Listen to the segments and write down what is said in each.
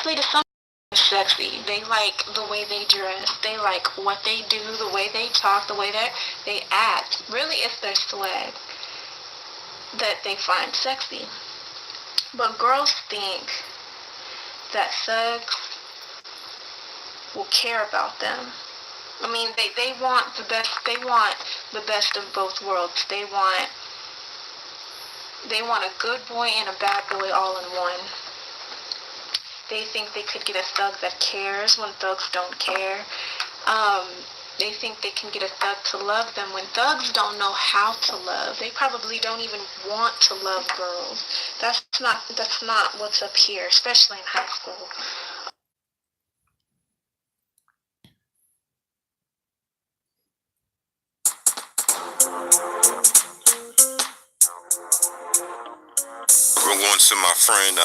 honestly, to some, sexy. They like the way they dress. They like what they do, the way they talk, the way that they act. Really, it's their swag that they find sexy. But girls think that thugs will care about them. I mean, they want the best. They want the best of both worlds. They want a good boy and a bad boy all in one. They think they could get a thug that cares when thugs don't care. They think they can get a thug to love them when thugs don't know how to love. They probably don't even want to love girls. That's not what's up here, especially in high school. We're going to my friend,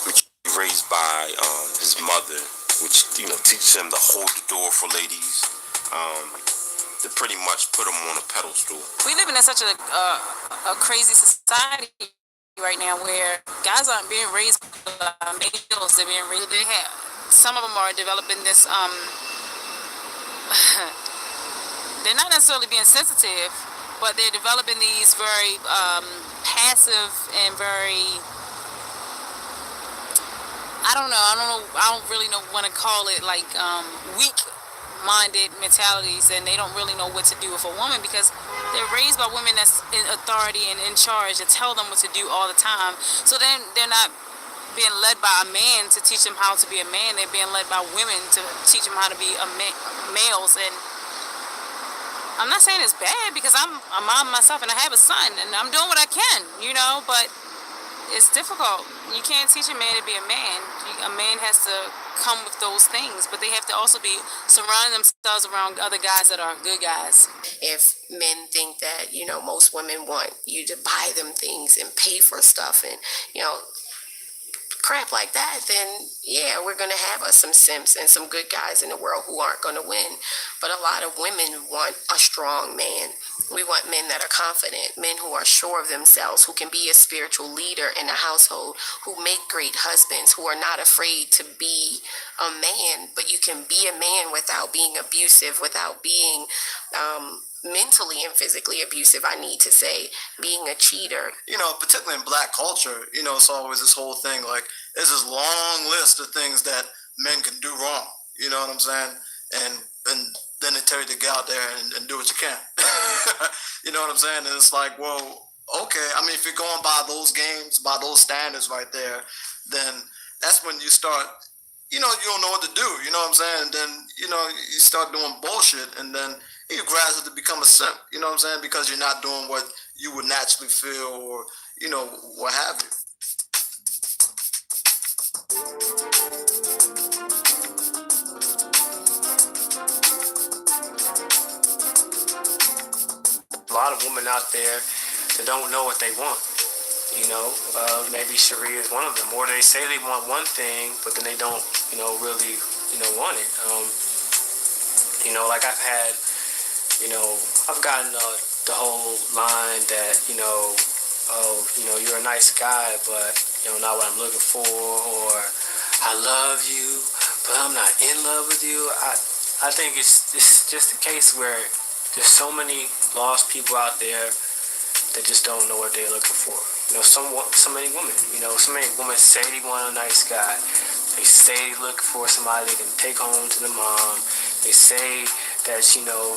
which was raised by his mother, which teaches him to hold the door for ladies. To pretty much put them on a pedestal. We live in such a crazy society right now where guys aren't being raised by males. They're being raised. Some of them are developing this. They're not necessarily being sensitive, but they're developing these very passive and very. I don't really know what to call it, like weak-minded mentalities, and they don't really know what to do with a woman because they're raised by women that's in authority and in charge to tell them what to do all the time. So then they're not being led by a man to teach them how to be a man. They're being led by women to teach them how to be males. And I'm not saying it's bad because I'm a mom myself and I have a son and I'm doing what I can, but it's difficult. You can't teach a man to be a man. A man has to come with those things, but they have to also be surrounding themselves around other guys that are good guys. If men think that, most women want you to buy them things and pay for stuff and, crap like that, then yeah, we're going to have us some simps and some good guys in the world who aren't going to win. But a lot of women want a strong man. We want men that are confident, men who are sure of themselves, who can be a spiritual leader in a household, who make great husbands, who are not afraid to be a man, but you can be a man without being abusive, without being mentally and physically abusive, I need to say, being a cheater. Particularly in black culture, it's always this whole thing, like, there's this long list of things that men can do wrong, you know what I'm saying? And then they tell you to get out there and do what you can. You know what I'm saying? And it's like, well, okay, I mean, if you're going by those games, by those standards right there, then that's when you start, you don't know what to do, you know what I'm saying? And then, you start doing bullshit, and then you gradually become a simp, you know what I'm saying? Because you're not doing what you would naturally feel or, what have you. A lot of women out there that don't know what they want. Maybe Sharia is one of them. Or they say they want one thing, but then they don't, really, want it. Like I've had, I've gotten the whole line that, you're a nice guy, but, not what I'm looking for, or I love you, but I'm not in love with you. I think it's just a case where there's so many lost people out there that just don't know what they're looking for. So many women, so many women say they want a nice guy. They say they look for somebody they can take home to the mom. They say that,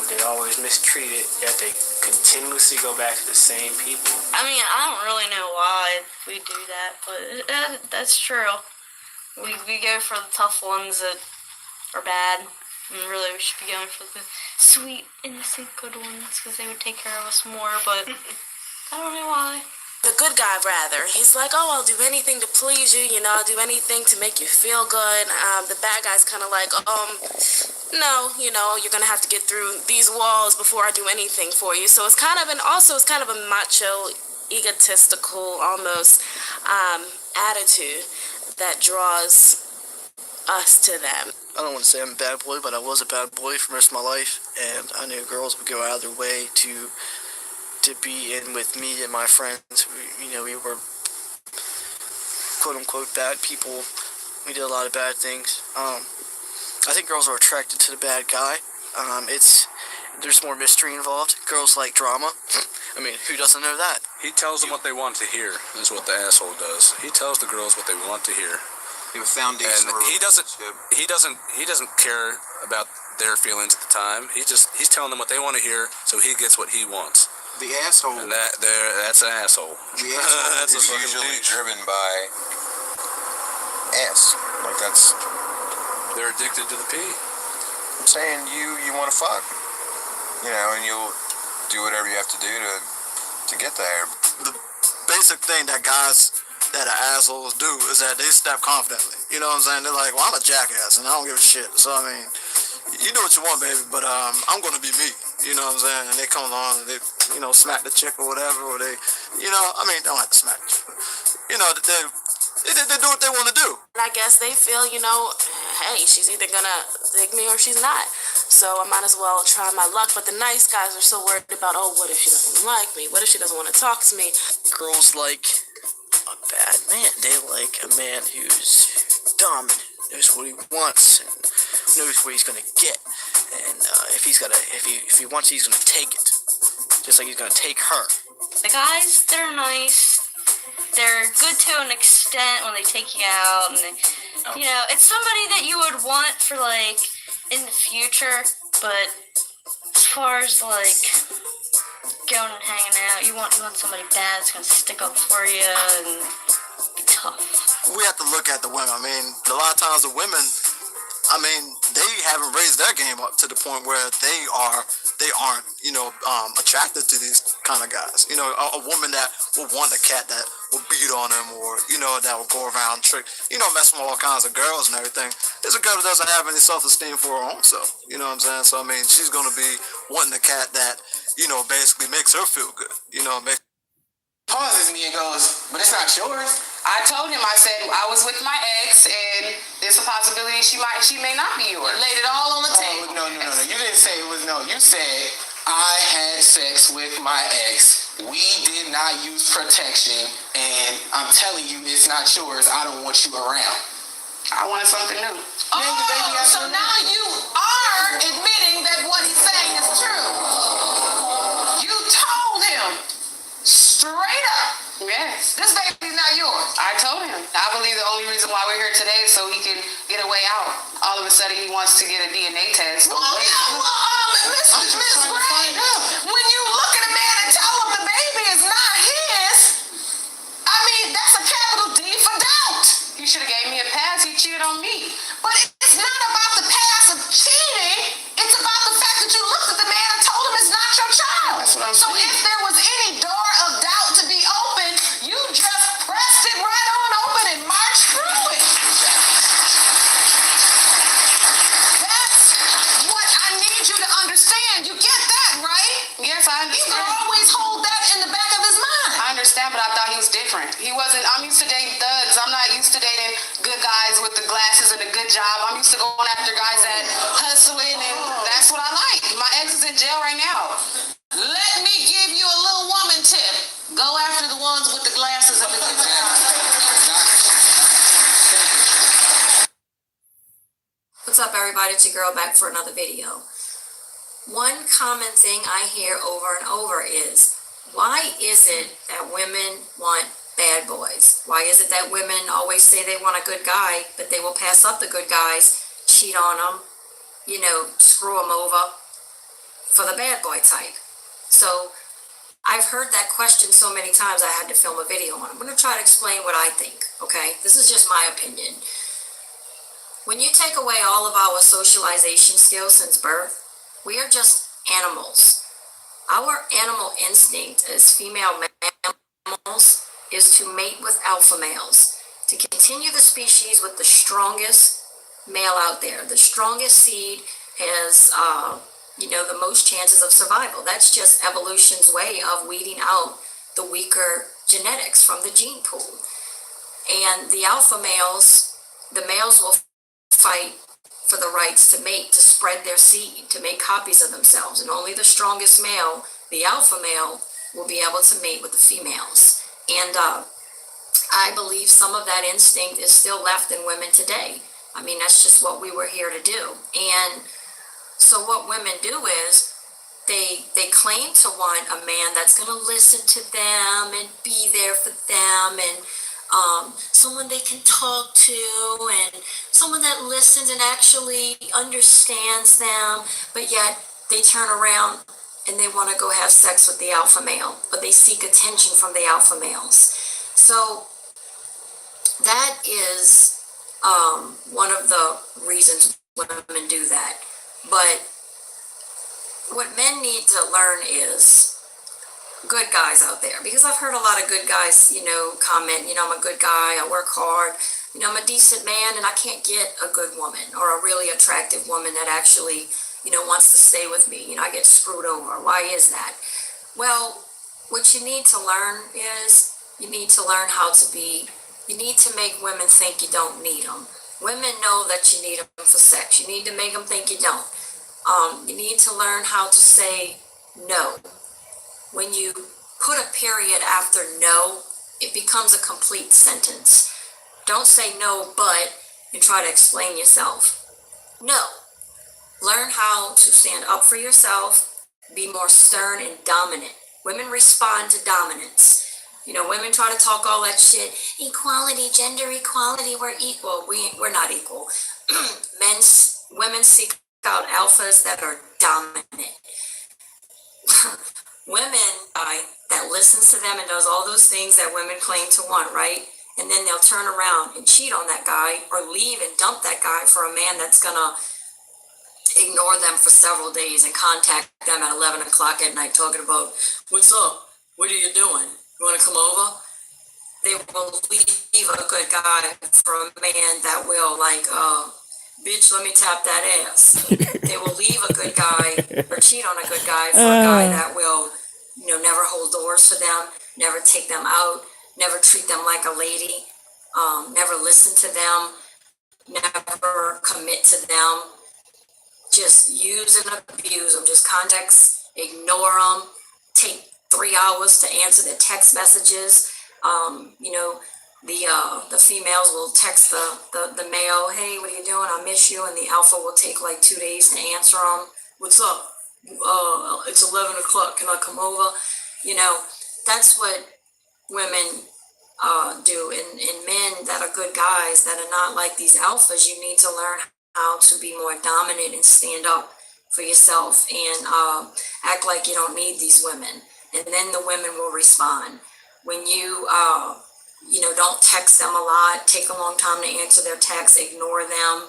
they're always mistreated, yet they continuously go back to the same people. I mean, I don't really know why we do that, but that's true. We go for the tough ones that are bad, and really we should be going for the sweet, innocent, good ones, because they would take care of us more, but I don't know why. The good guy, rather. He's like, oh, I'll do anything to please you, I'll do anything to make you feel good. The bad guy's kind of like, no, you're going to have to get through these walls before I do anything for you. So it's kind of a macho, egotistical, almost, attitude that draws us to them. I don't want to say I'm a bad boy, but I was a bad boy for the rest of my life, and I knew girls would go out of their way to be in with me and my friends. We were quote-unquote bad people, He did a lot of bad things. I think girls are attracted to the bad guy. There's more mystery involved. Girls like drama. I mean, who doesn't know that? He tells them what they want to hear, is what the asshole does. He tells the girls what they want to hear. You have a foundation. And he doesn't care about their feelings at the time. He's telling them what they want to hear, so he gets what he wants. The asshole. And that's an asshole. The asshole That's a is fucking usually douche. driven by ass. Like that's. They're addicted to the pee. I'm saying you want to fuck, and you'll do whatever you have to do to get there. The basic thing that assholes do is that they step confidently. You know what I'm saying? They're like, well, I'm a jackass and I don't give a shit. So I mean, you do what you want, baby, but I'm gonna be me. You know what I'm saying? And they come along and they, smack the chick or whatever, or they, they don't have to smack the chick. They do what they want to do. And I guess they feel, hey, she's either gonna dig me or she's not. So I might as well try my luck. But the nice guys are so worried about, oh, what if she doesn't like me? What if she doesn't want to talk to me? Girls like a bad man. They like a man who's dominant, knows what he wants, and knows what he's gonna get. And if he wants, he's gonna take it, just like he's gonna take her. The guys, they're nice. They're good to an extent when they take you out, and it's somebody that you would want for in the future. But as far as going and hanging out, you want somebody bad that's gonna stick up for you and be tough. We have to look at the women. I mean, a lot of times the women, they haven't raised their game up to the point where they aren't, attracted to these kind of guys. A woman that will want a cat that will beat on him, or, that will go around trick, mess with all kinds of girls and everything. There's a girl that doesn't have any self-esteem for her own self. You know what I'm saying? So, she's going to be wanting a cat that, basically makes her feel good. Pauses me and goes, but it's not yours. I told him, I said, I was with my ex, and there's a possibility she may not be yours. Laid it all on the table. No. You didn't say it was no. You said, I had sex with my ex. We did not use protection, and I'm telling you, it's not yours. I don't want you around. I wanted something new. So now you are admitting that what he's saying is true. You told him straight up. Yes. This baby's not yours. I told him. I believe the only reason why we're here today is so he can get a way out. All of a sudden he wants to get a DNA test. Miss Gray, when you look at a man and tell him the baby is not his, that's a capital D for doubt. He should have gave me a pass. He cheated on me. But it's not about the pass of cheating. It's about the fact that you looked at the man and told him it's not your child. That's what I'm saying. So if there was any door of doubt to be open, you just pressed it right on open and marched through it. That's what I need you to understand. You get that, right? Yes, I understand. You can always hold that in the back of his mind. I understand, but I thought he was different. He wasn't. I'm used to dating thugs. I'm not used to dating good guys with the glasses and a good job. I'm used to going after guys that hustling, and that's what I like. My ex is in jail right now. Let me give you a little woman tip. Go after the ones with the glasses and the good job. What's up, everybody? It's your girl back for another video. One common thing I hear over and over is, why is it that women want bad boys? Why is it that women always say they want a good guy, but they will pass up the good guys, cheat on them, screw them over for the bad boy type? So I've heard that question so many times I had to film a video on it. I'm going to try to explain what I think, okay? This is just my opinion. When you take away all of our socialization skills since birth, we are just animals. Our animal instinct as female mammals is to mate with alpha males, to continue the species with the strongest male out there. The strongest seed has, the most chances of survival. That's just evolution's way of weeding out the weaker genetics from the gene pool. And the alpha males, the males will fight for the rights to mate, to spread their seed, to make copies of themselves. And only the strongest male, the alpha male, will be able to mate with the females. And I I believe some of that instinct is still left in women today. I mean, that's just what we were here to do. And so what women do is they claim to want a man that's going to listen to them and be there for them, and someone they can talk to, and someone that listens and actually understands them, but yet they turn around and they want to go have sex with the alpha male, but they seek attention from the alpha males. So that is one of the reasons women do that. But what men need to learn is good guys out there, because I've heard a lot of good guys, comment, I'm a good guy, I work hard, I'm a decent man, and I can't get a good woman or a really attractive woman that actually, wants to stay with me. I get screwed over. Why is that? Well, what you need to learn is you need to learn you need to make women think you don't need them. Women know that you need them for sex. You need to make them think you don't. You need to learn how to say no. When you put a period after no, it becomes a complete sentence. Don't say no, but, and try to explain yourself. No. Learn how to stand up for yourself, be more stern and dominant. Women respond to dominance. Women try to talk all that shit. Equality, gender equality, we're equal. We're not equal. Women seek out alphas that are dominant. Women that listens to them and does all those things that women claim to want, right? And then they'll turn around and cheat on that guy or leave and dump that guy for a man that's gonna ignore them for several days and contact them at 11 o'clock at night talking about, what's up? What are you doing? You want to come over? They will leave a good guy for a man that will bitch, let me tap that ass. They will leave a good guy or cheat on a good guy for a guy that will, never hold doors for them, never take them out, never treat them like a lady, never listen to them, never commit to them. Just use and abuse them. Just context, ignore them. Take 3 hours to answer their text messages. The females will text the male, hey, what are you doing? I miss you. And the alpha will take 2 days to answer them. What's up? It's 11 o'clock. Can I come over? That's what women do. And men that are good guys that are not like these alphas, you need to learn how to be more dominant and stand up for yourself and act like you don't need these women. And then the women will respond. When you, don't text them a lot, take a long time to answer their texts, ignore them,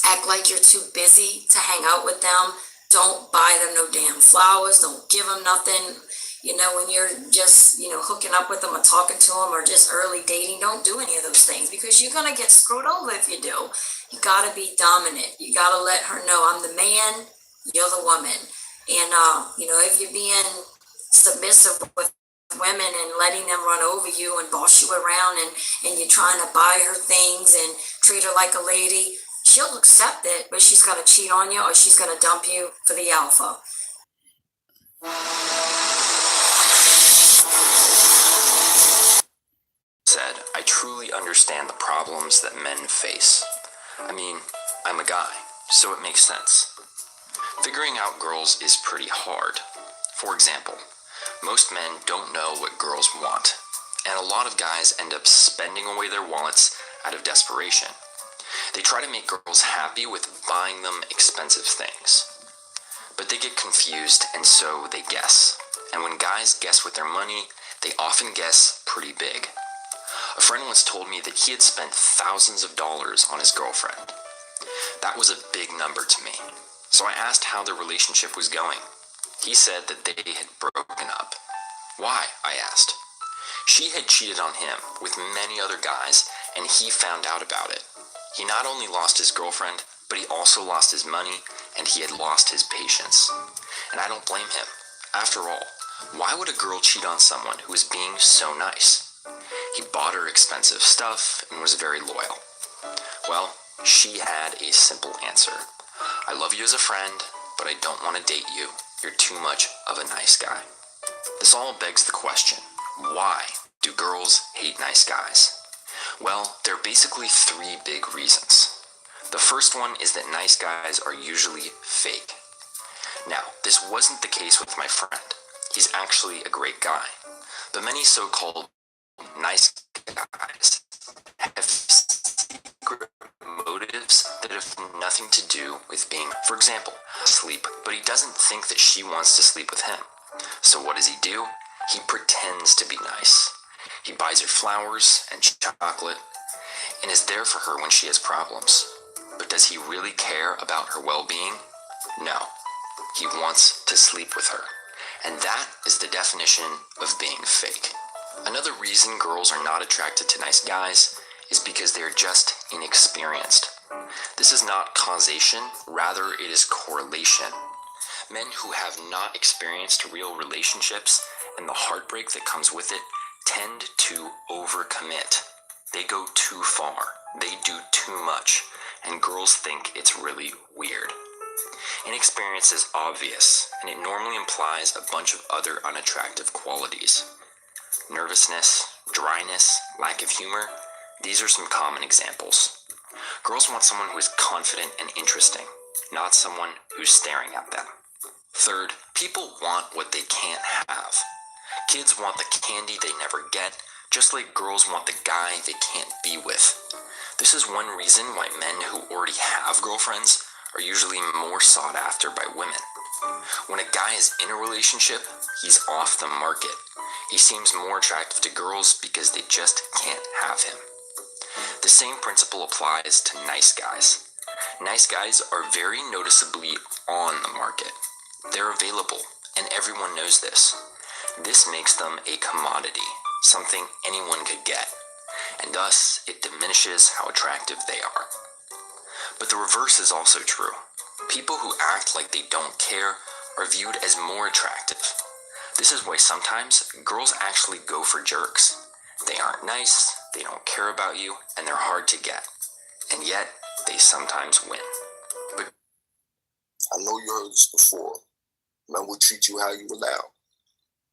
act like you're too busy to hang out with them. Don't buy them no damn flowers. Don't give them nothing. When you're just, hooking up with them or talking to them or just early dating, don't do any of those things because you're going to get screwed over if you do. You got to be dominant. You got to let her know I'm the man, you're the woman. And, if you're being submissive with women and letting them run over you and boss you around and you're trying to buy her things and treat her like a lady, she'll accept it, but she's going to cheat on you or she's going to dump you for the alpha. Said, I truly understand the problems that men face. I mean, I'm a guy, so it makes sense. Figuring out girls is pretty hard. For example, most men don't know what girls want, and a lot of guys end up spending away their wallets out of desperation. They try to make girls happy with buying them expensive things. But they get confused, and so they guess. And when guys guess with their money, they often guess pretty big. A friend once told me that he had spent thousands of dollars on his girlfriend. That was a big number to me, so I asked how their relationship was going. He said that they had broken up. Why? I asked. She had cheated on him with many other guys, and he found out about it. He not only lost his girlfriend, but he also lost his money, and he had lost his patience. And I don't blame him. After all, why would a girl cheat on someone who was being so nice? He bought her expensive stuff and was very loyal. Well, she had a simple answer. I love you as a friend, but I don't want to date you. You're too much of a nice guy. This all begs the question, why Do girls hate nice guys? Well, there are basically three big reasons. The first one is that nice guys are usually fake. Now, this wasn't the case with my friend. He's actually a great guy. But many so-called nice guys have secret motives that have nothing to do with being, for example, sleep, but he doesn't think that she wants to sleep with him. So what does he do? He pretends to be nice. He buys her flowers and chocolate and is there for her when she has problems. But does he really care about her well-being? No. He wants to sleep with her. And that is the definition of being fake. Another reason girls are not attracted to nice guys is because they're just inexperienced. This is not causation, rather it is correlation. Men who have not experienced real relationships and the heartbreak that comes with it tend to overcommit. They go too far, they do too much, and girls think it's really weird. Inexperience is obvious, and it normally implies a bunch of other unattractive qualities. Nervousness, dryness, lack of humor, these are some common examples. Girls want someone who is confident and interesting, not someone who's staring at them. Third, people want what they can't have. Kids want the candy they never get, just like girls want the guy they can't be with. This is one reason why men who already have girlfriends are usually more sought after by women. When a guy is in a relationship, he's off the market. He seems more attractive to girls because they just can't have him. The same principle applies to nice guys. Nice guys are very noticeably on the market. They're available, and everyone knows this. This makes them a commodity, something anyone could get, and thus it diminishes how attractive they are. But the reverse is also true. People who act like they don't care are viewed as more attractive. This is why sometimes girls actually go for jerks. They aren't nice, they don't care about you, and they're hard to get. And yet, they sometimes win. But I know you heard this before. Men will treat you how you allow.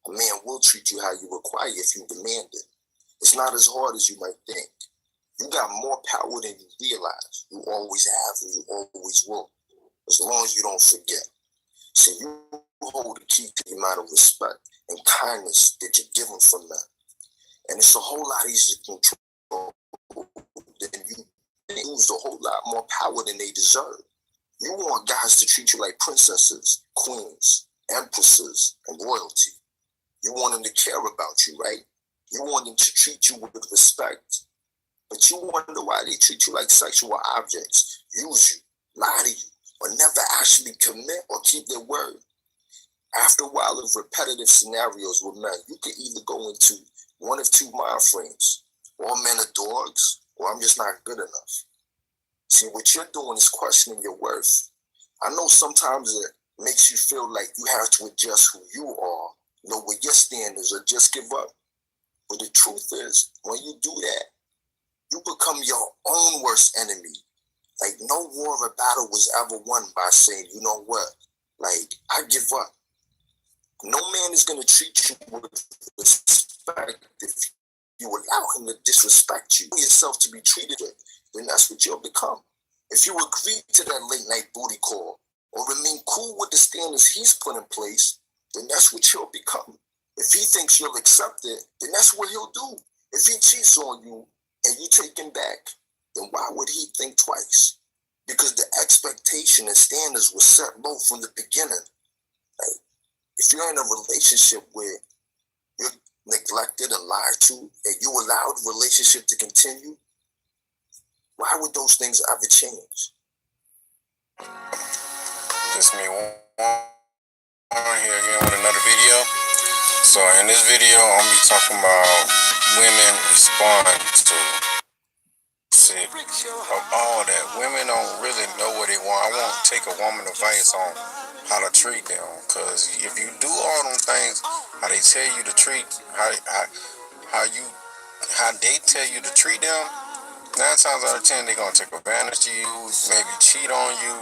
A man will treat you how you require if you demand it. It's not as hard as you might think. You got more power than you realize. You always have and you always will, as long as you don't forget. So you hold the key to the amount of respect and kindness that you're given from them. And it's a whole lot easier to control than you use a whole lot more power than they deserve. You want guys to treat you like princesses, queens, empresses, and royalty. You want them to care about you, right? You want them to treat you with respect. But you wonder why they treat you like sexual objects, use you, lie to you, or never actually commit or keep their word. After a while of repetitive scenarios with men, you can either go into one of two mind frames. All men are dogs, or I'm just not good enough. See, what you're doing is questioning your worth. I know sometimes it makes you feel like you have to adjust who you are, know what your standards, or just give up. But the truth is, when you do that, you become your own worst enemy. Like, no war or battle was ever won by saying, you know what, like, I give up. No man is going to treat you with respect if you allow him to disrespect you. Yourself to be treated with, then that's what you'll become. If you agree to that late night booty call or remain cool with the standards he's put in place, then that's what you'll become. If he thinks you'll accept it, then that's what he'll do. If he cheats on you and you take him back, then why would he think twice? Because the expectation and standards were set low from the beginning. Like, if you're in a relationship where you're neglected and lied to, and you allow the relationship to continue, why would those things ever change? It's me on here again with another video. So in this video, I'm gonna be talking about women respond to of all that. Women don't really know what they want. I won't take a woman advice on how to treat them, because if you do all them things, how they tell you to treat, how they tell you to treat them, 9 times out of 10 they're gonna take advantage of you, maybe cheat on you,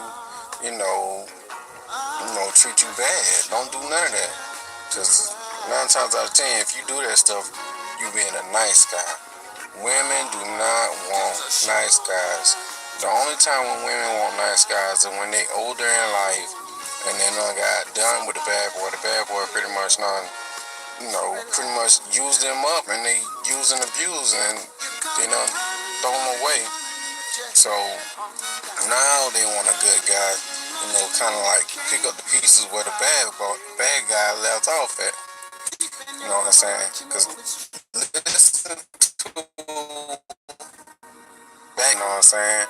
treat you bad. Don't do none of that. Because 9 times out of 10, if you do that stuff, you being a nice guy. Women do not want nice guys. The only time when women want nice guys is when they older in life and they done got done with the bad boy. The bad boy pretty much pretty much used them up, and they use and abuse, and they done throw them away. So now they want a good guy, kind of like pick up the pieces where the bad guy left off at. You know what I'm saying? Because listen to back, you know what I'm saying?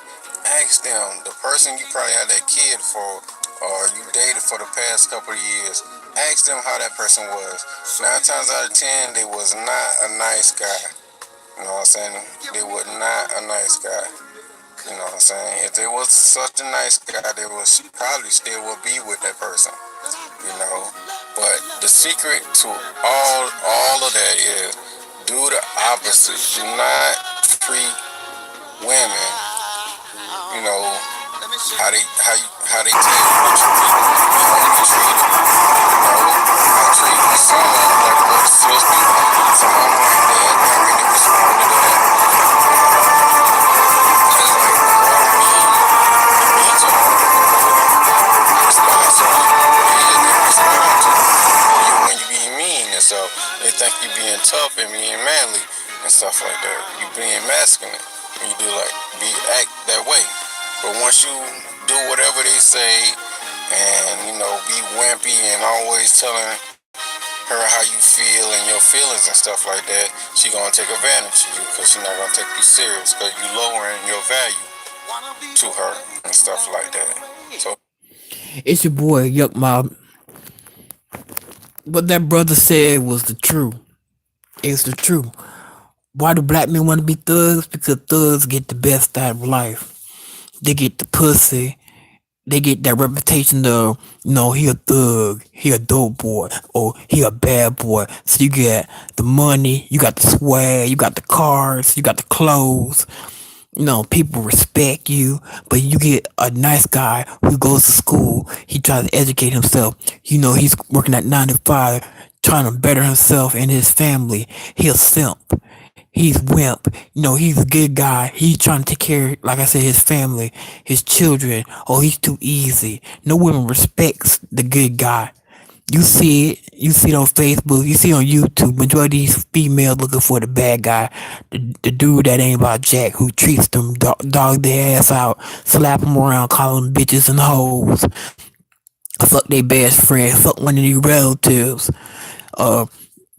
Ask them, the person you probably had that kid for, or you dated for the past couple of years, ask them how that person was. 9 times out of 10, they was not a nice guy. You know what I'm saying? They were not a nice guy. You know what I'm saying? If they was such a nice guy, they was probably still would be with that person. You know? But the secret to all of that is do the opposite. Do not treat women, how they tell you what you want to be treated. I treat someone like a sister, someone like that. I really respond to that. Just like respond to you when you being mean and stuff. They think you being tough and being manly and stuff like that. You being masculine. You do act that way. But once you do whatever they say and, be wimpy and always telling her how you feel and your feelings and stuff like that, she gonna take advantage of you because she's not gonna take you serious because you lowering your value to her and stuff like that. So it's your boy Yuck Mob. What that brother said was the truth. It's the truth. Why do black men want to be thugs? Because thugs get the best out of life. They get the pussy. They get that reputation of, he a thug, he a dope boy, or he a bad boy. So you get the money, you got the swag, you got the cars, you got the clothes. People respect you, but you get a nice guy who goes to school. He tries to educate himself. He's working at 9 to 5, trying to better himself and his family. He a simp. He's wimp. He's a good guy. He's trying to take care, like I said, his family, his children. Oh, he's too easy. No woman respects the good guy. You see it. You see it on Facebook. You see it on YouTube. Majority of these females looking for the bad guy. The dude that ain't about jack, who treats them, dog their ass out, slap them around, call them bitches and hoes. Fuck their best friend. Fuck one of their relatives.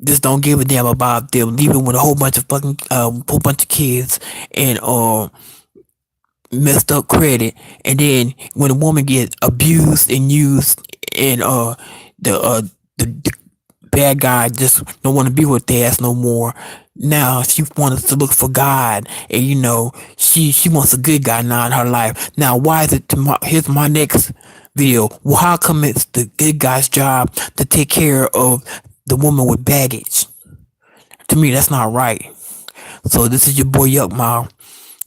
Just don't give a damn about them, leaving with a whole bunch of kids and messed up credit. And then when a woman gets abused and used, and the bad guy just don't want to be with their ass no more. Now she wants to look for God, and she wants a good guy now in her life. Now why is it? Here's my next video. Well, how come it's the good guy's job to take care of the woman with baggage? To me, that's not right. So this is your boy Yuck Mouth.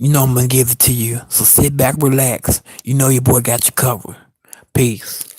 I'm gonna give it to you. So sit back, relax. Your boy got you covered. Peace.